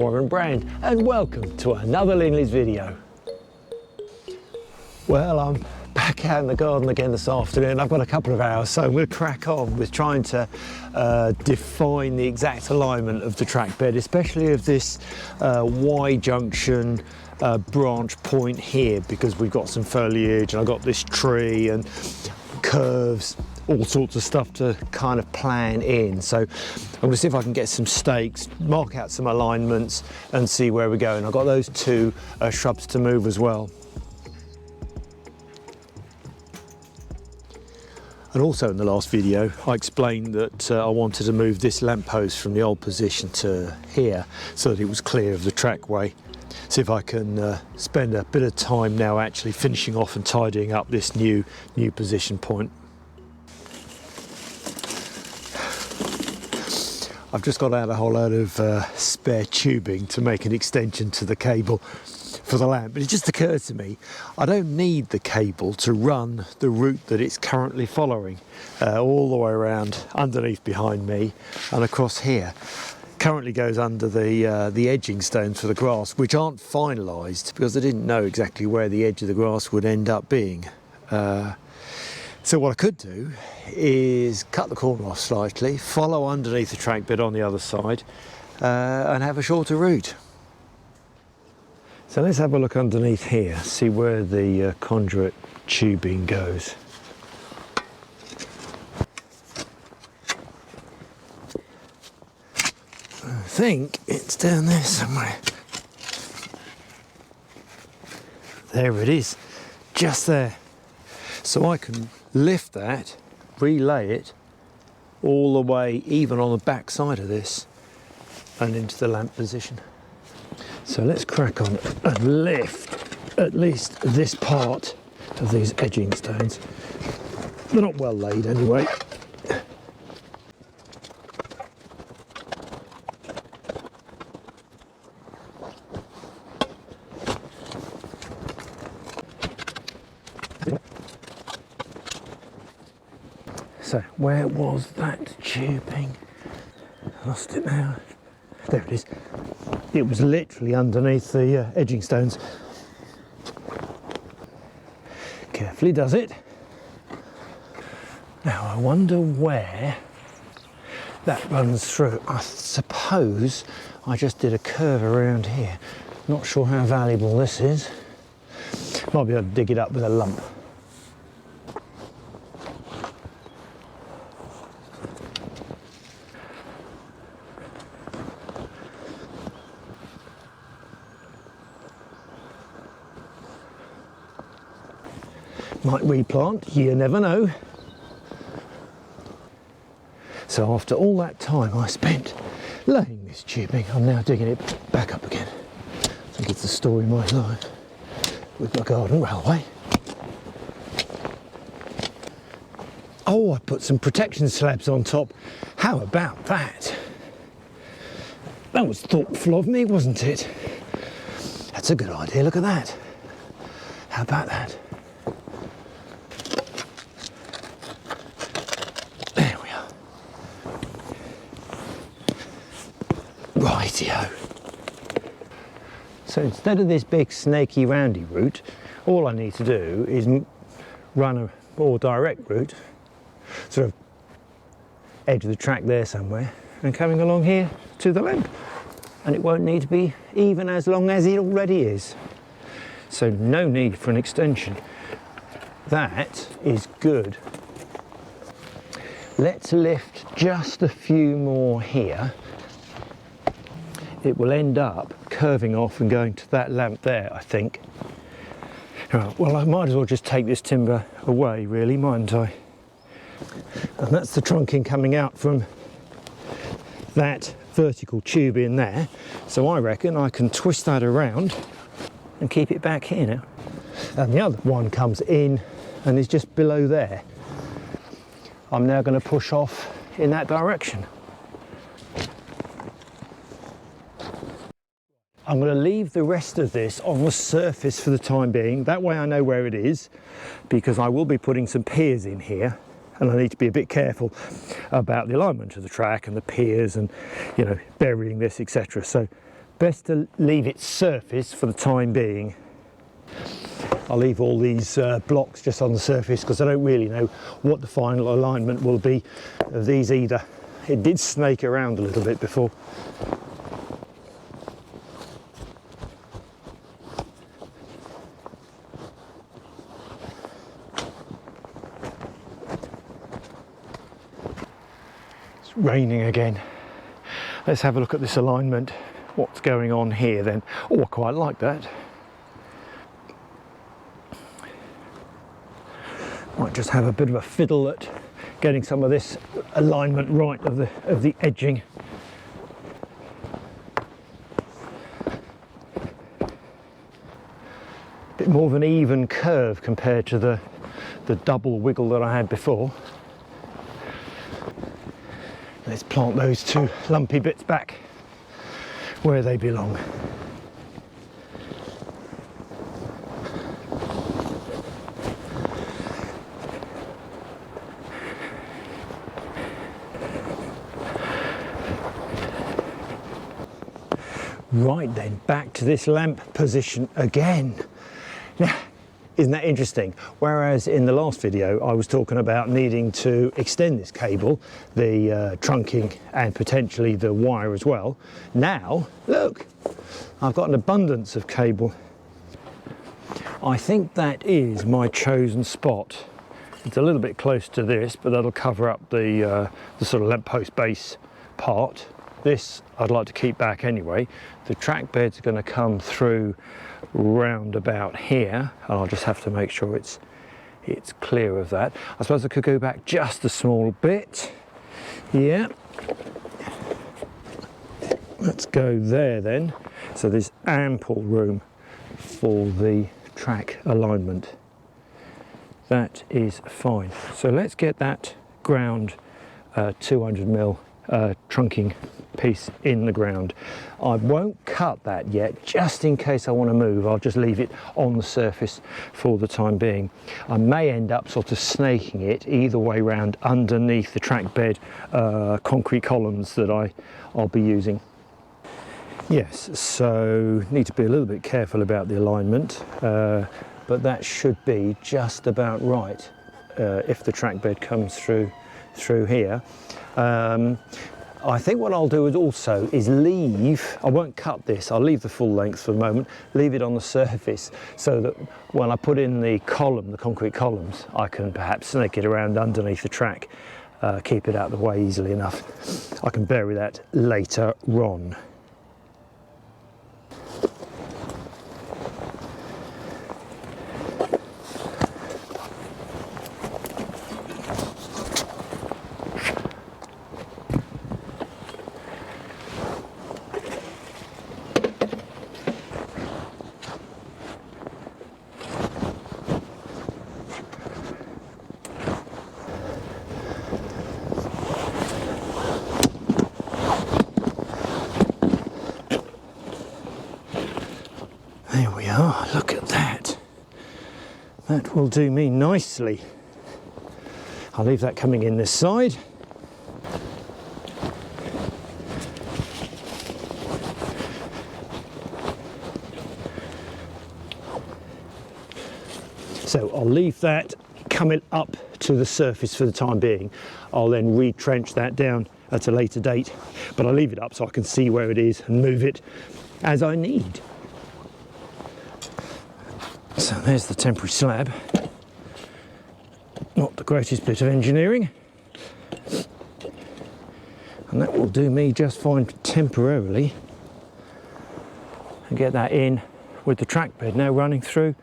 Warren Brand and welcome to another Linleys video. Well, I'm back out in the garden again this afternoon. I've got a couple of hours, so we'll crack on with trying to define the exact alignment of the track bed, especially of this Y junction branch point here, because we've got some foliage and I've got this tree and curves, all sorts of stuff to kind of plan in. So I'm going to see if I can get some stakes, mark out some alignments and see where we're going. I've got those two shrubs to move as well. And also in the last video I explained that I wanted to move this lamppost from the old position to here so that it was clear of the trackway. See if I can spend a bit of time now actually finishing off and tidying up this new position point. I've just got out a whole load of spare tubing to make an extension to the cable for the lamp, but it just occurred to me I don't need the cable to run the route that it's currently following all the way around underneath behind me and across here. Currently goes under the edging stones for the grass, which aren't finalised because I didn't know exactly where the edge of the grass would end up being. So what I could do is cut the corner off slightly, follow underneath the track bed on the other side and have a shorter route. So let's have a look underneath here, see where the conduit tubing goes. I think it's down there somewhere. There it is, just there. So I can lift that, relay it all the way even on the back side of this and into the lamp position. So let's crack on and lift at least this part of these edging stones. They're not well laid anyway. So where was that tubing? Lost it now. There it is. It was literally underneath the edging stones. Carefully does it. Now I wonder where that runs through. I suppose I just did a curve around here. Not sure how valuable this is. Might be able to dig it up with a lump. Might replant, you never know. So after all that time I spent laying this tubing, I'm now digging it back up again. I think it's the story of my life with my garden railway. Oh, I put some protection slabs on top. How about that? That was thoughtful of me, wasn't it? That's a good idea, look at that. How about that? Rightio. So instead of this big snaky roundy route, all I need to do is run a more direct route, sort of edge of the track there somewhere, and coming along here to the lamp. And it won't need to be even as long as it already is. So no need for an extension. That is good. Let's lift just a few more here. It will end up curving off and going to that lamp there, I think. Right, well, I might as well just take this timber away, really, mightn't I? And that's the trunking coming out from that vertical tube in there. So I reckon I can twist that around and keep it back here now. And the other one comes in and is just below there. I'm now going to push off in that direction. I'm going to leave the rest of this on the surface for the time being. That way I know where it is, because I will be putting some piers in here and I need to be a bit careful about the alignment of the track and the piers and, you know, burying this, etc. So best to leave it surface for the time being. I'll leave all these blocks just on the surface because I don't really know what the final alignment will be of these either. It did snake around a little bit before. It's raining again. Let's have a look at this alignment. What's going on here then? Oh, I quite like that. Might just have a bit of a fiddle at getting some of this alignment right of the edging. Bit more of an even curve compared to the double wiggle that I had before. Let's plant those two lumpy bits back where they belong. Right then, back to this lamp position again. Now, isn't that interesting? Whereas in the last video I was talking about needing to extend this cable, the trunking and potentially the wire as well. Now, look, I've got an abundance of cable. I think that is my chosen spot. It's a little bit close to this, but that'll cover up the sort of lamppost base part. This I'd like to keep back anyway. The track bed's going to come through round about here, and I'll just have to make sure it's clear of that. I suppose I could go back just a small bit. Yeah. Let's go there then. So there's ample room for the track alignment. That is fine. So let's get that ground 200mm trunking piece in the ground. I won't cut that yet, just in case I want to move. I'll just leave it on the surface for the time being. I may end up sort of snaking it either way round underneath the track bed concrete columns that I'll be using. Yes, so need to be a little bit careful about the alignment, but that should be just about right if the track bed comes through here. I think what I'll do is leave, I won't cut this, I'll leave the full length for the moment, leave it on the surface so that when I put in the column, the concrete columns, I can perhaps snake it around underneath the track, keep it out of the way easily enough. I can bury that later on. There we are, look at that. That will do me nicely. I'll leave that coming in this side. So I'll leave that coming up to the surface for the time being. I'll then retrench that down at a later date, but I'll leave it up so I can see where it is and move it as I need. So there's the temporary slab. Not the greatest bit of engineering. And that will do me just fine temporarily. And get that in with the track bed now running through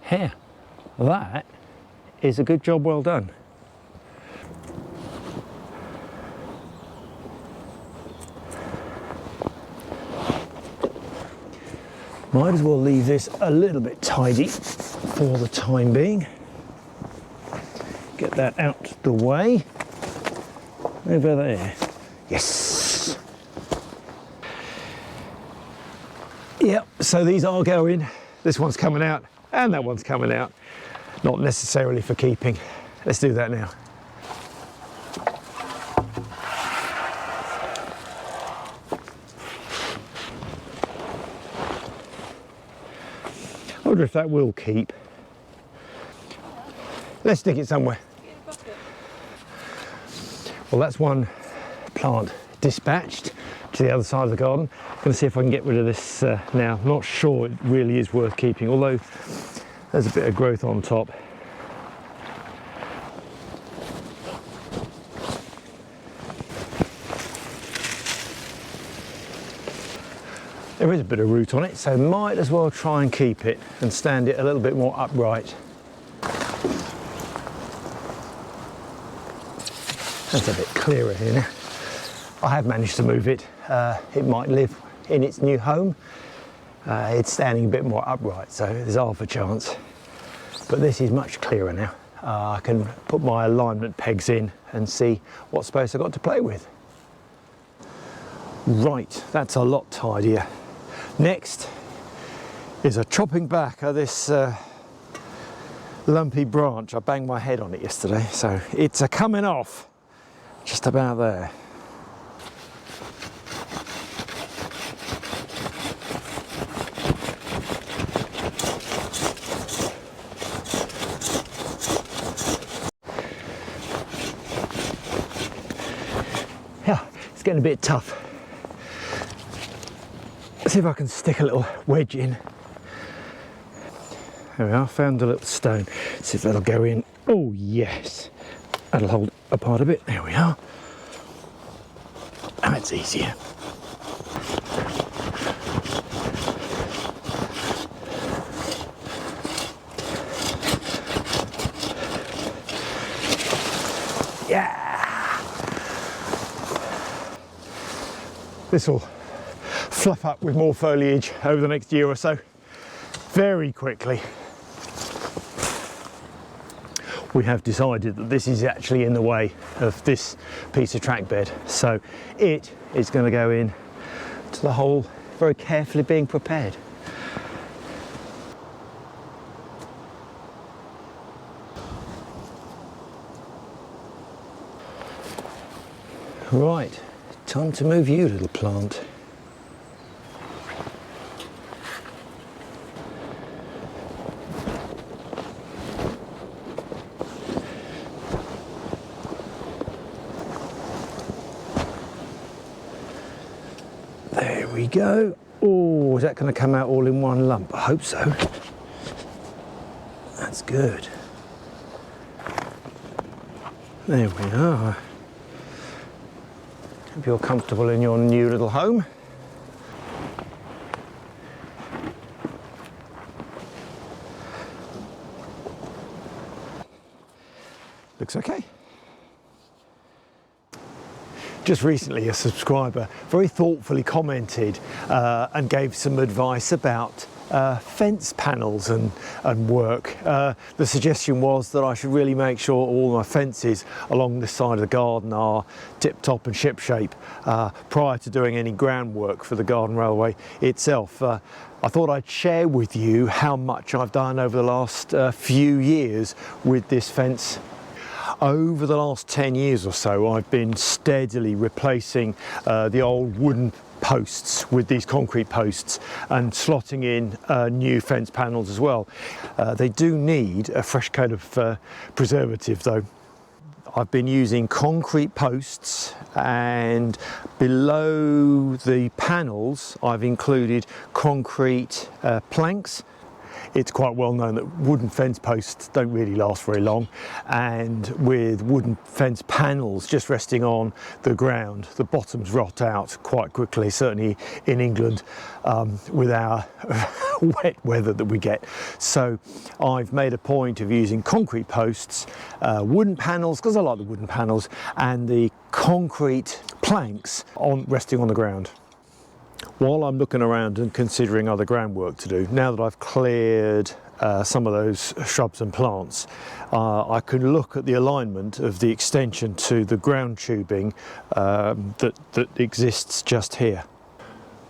here. That is a good job well done. Might as well leave this a little bit tidy for the time being. Get that out the way. Over there. Yes. Yep, so these are going. This one's coming out and that one's coming out. Not necessarily for keeping. Let's do that now. Wonder if that will keep. Let's stick it somewhere. Well, that's one plant dispatched to the other side of the garden. I'm going to see if I can get rid of this now. I'm not sure it really is worth keeping, although there's a bit of growth on top. There is a bit of root on it, so might as well try and keep it and stand it a little bit more upright. That's a bit clearer here now. I have managed to move it. It might live in its new home. It's standing a bit more upright, so there's half a chance. But this is much clearer now. I can put my alignment pegs in and see what space I've got to play with. Right, that's a lot tidier. Next is a chopping back of this lumpy branch. I banged my head on it yesterday, so it's a coming off just about there. Yeah, it's getting a bit tough. Let's see if I can stick a little wedge in. There we are, found a little stone. See if that'll go in. Oh yes, that'll hold apart a bit. There we are. That's easier. Yeah. This will fluff up with more foliage over the next year or so, very quickly. We have decided that this is actually in the way of this piece of track bed, so it is going to go in to the hole, very carefully being prepared. Right, time to move you, little plant. There we go. Oh, is that going to come out all in one lump? I hope so. That's good. There we are. Hope you're comfortable in your new little home. Looks okay. Just recently a subscriber very thoughtfully commented and gave some advice about fence panels and work. The suggestion was that I should really make sure all my fences along this side of the garden are tip-top and ship-shape prior to doing any groundwork for the garden railway itself. I thought I'd share with you how much I've done over the last few years with this fence. Over the last 10 years or so, I've been steadily replacing the old wooden posts with these concrete posts and slotting in new fence panels as well. They do need a fresh coat of preservative though. I've been using concrete posts, and below the panels I've included concrete planks. It's quite well known that wooden fence posts don't really last very long, and with wooden fence panels just resting on the ground, the bottoms rot out quite quickly, certainly in England with our wet weather that we get. So I've made a point of using concrete posts, wooden panels, because I like the wooden panels, and the concrete planks resting on the ground. While I'm looking around and considering other groundwork to do, now that I've cleared some of those shrubs and plants, I can look at the alignment of the extension to the ground tubing that exists just here.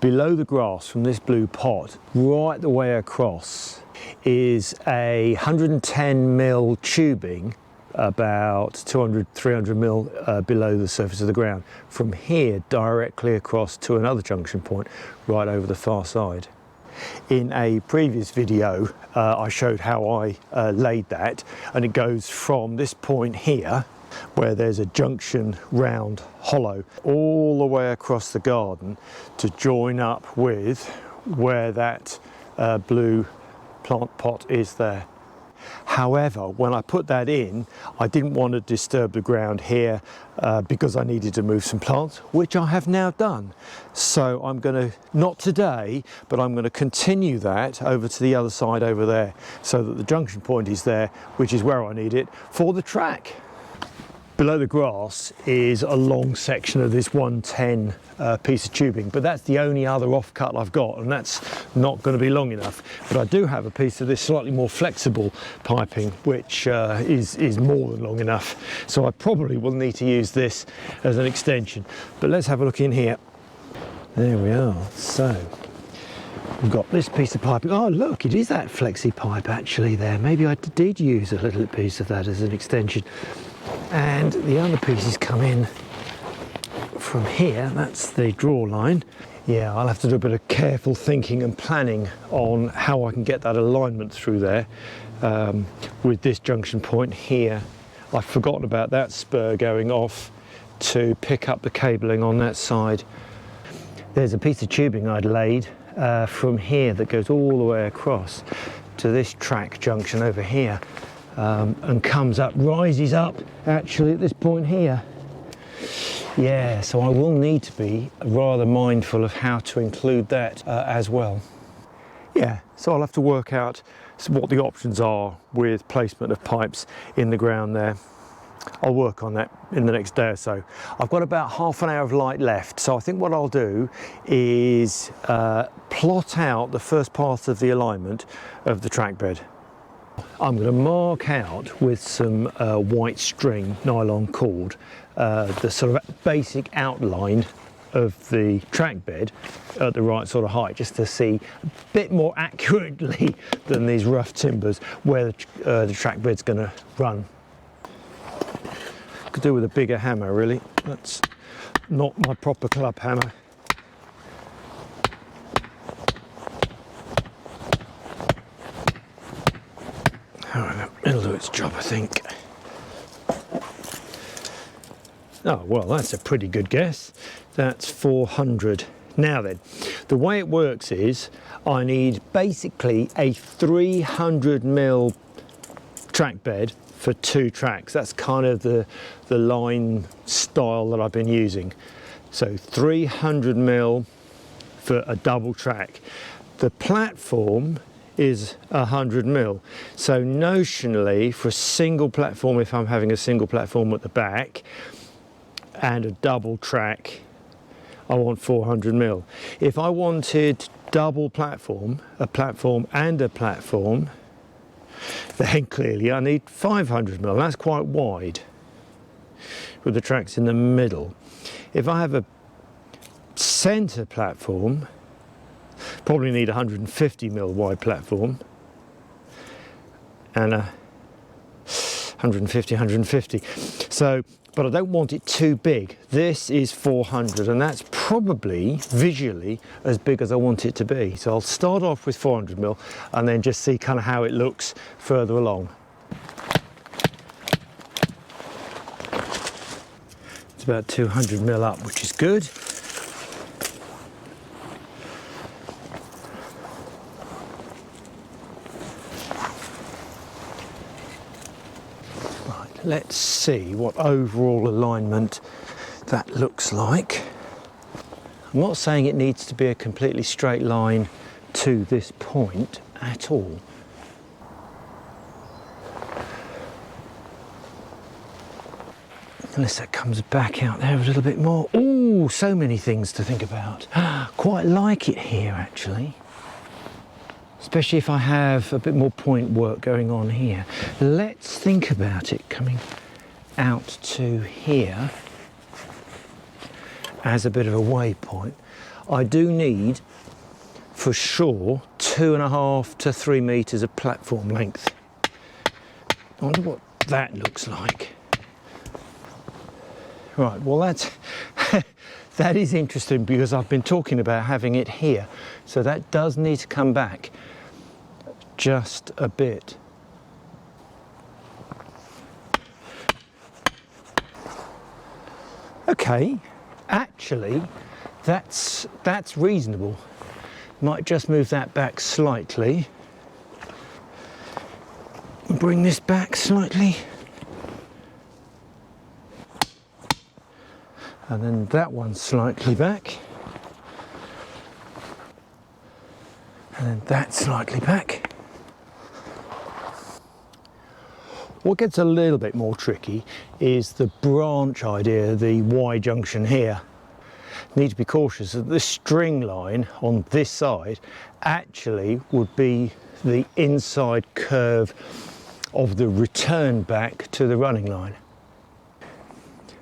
Below the grass from this blue pot, right the way across, is a 110mm tubing about 200-300mm below the surface of the ground. From here directly across to another junction point right over the far side. In a previous video, I showed how I laid that, and it goes from this point here, where there's a junction round hollow, all the way across the garden to join up with where that blue plant pot is there. However, when I put that in, I didn't want to disturb the ground here because I needed to move some plants, which I have now done. So I'm going to, not today, but I'm going to continue that over to the other side over there, so that the junction point is there, which is where I need it for the track. Below the grass is a long section of this 110 piece of tubing, but that's the only other offcut I've got, and that's not going to be long enough. But I do have a piece of this slightly more flexible piping, which is more than long enough. So I probably will need to use this as an extension. But let's have a look in here. There we are. So we've got this piece of piping. Oh look, it is that flexi pipe actually there. Maybe I did use a little piece of that as an extension. And the other pieces come in from here. That's the draw line. Yeah, I'll have to do a bit of careful thinking and planning on how I can get that alignment through there with this junction point here. I've forgotten about that spur going off to pick up the cabling on that side. There's a piece of tubing I'd laid from here that goes all the way across to this track junction over here. And comes up, rises up actually at this point here. Yeah, so I will need to be rather mindful of how to include that as well. Yeah, so I'll have to work out what the options are with placement of pipes in the ground there. I'll work on that in the next day or so. I've got about half an hour of light left, so I think what I'll do is plot out the first part of the alignment of the track bed. I'm going to mark out with some white string nylon cord the sort of basic outline of the track bed at the right sort of height, just to see a bit more accurately than these rough timbers where the track bed's going to run. Could do with a bigger hammer really. That's not my proper club hammer. It'll do its job, I think. Oh, well, that's a pretty good guess. That's 400. Now then, the way it works is I need basically a 300mm track bed for 2 tracks. That's kind of the line style that I've been using. So 300mm for a double track. The platform is 100mm. So notionally, for a single platform, if I'm having a single platform at the back and a double track, I want 400mm. If I wanted double platform, a platform and a platform, then clearly I need 500mm. That's quite wide with the tracks in the middle. If I have a centre platform, probably need a 150mm wide platform and a 150. So, but I don't want it too big. This is 400, and that's probably visually as big as I want it to be. So I'll start off with 400mm and then just see kind of how it looks further along. It's about 200mm up, which is good. Let's see what overall alignment that looks like. I'm not saying it needs to be a completely straight line to this point at all. Unless that comes back out there a little bit more. Ooh, so many things to think about. Quite like it here actually. Especially if I have a bit more point work going on here. Let's think about it coming out to here as a bit of a waypoint. I do need, for sure, 2.5 to 3 meters of platform length. I wonder what that looks like. Right, well that is interesting because I've been talking about having it here. So that does need to come back just a bit. Okay, actually, that's reasonable. Might just move that back slightly. Bring this back slightly. And then that one slightly back. And then that slightly back. What gets a little bit more tricky is the branch idea, the Y junction here. Need to be cautious that the string line on this side actually would be the inside curve of the return back to the running line.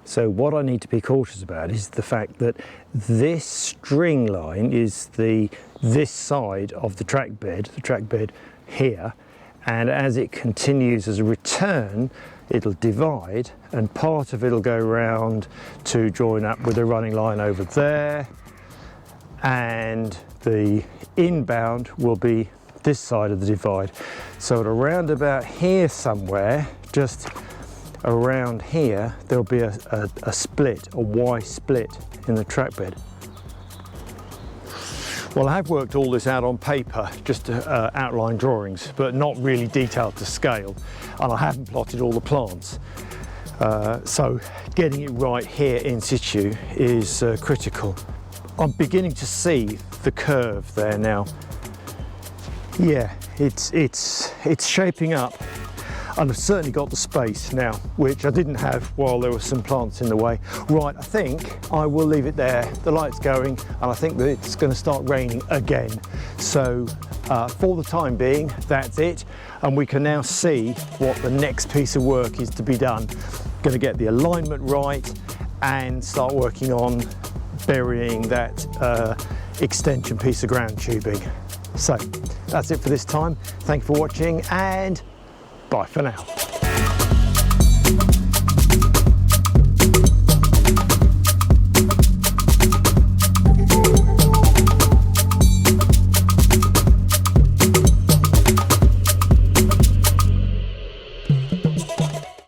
So what I need to be cautious about is the fact that this string line is this side of the trackbed here, and as it continues as a return, it'll divide, and part of it'll go around to join up with the running line over there, and the inbound will be this side of the divide. So at around about here somewhere, just around here, there'll be a split, a Y split in the trackbed. Well, I have worked all this out on paper, just outline drawings, but not really detailed to scale, and I haven't plotted all the plants. So getting it right here in situ is critical. I'm beginning to see the curve there now. Yeah, it's shaping up, and I've certainly got the space now, which I didn't have while there were some plants in the way. Right, I think I will leave it there. The light's going, and I think that it's going to start raining again. So for the time being, that's it, and we can now see what the next piece of work is to be done. Going to get the alignment right and start working on burying that extension piece of ground tubing. So that's it for this time. Thank you for watching, and bye for now.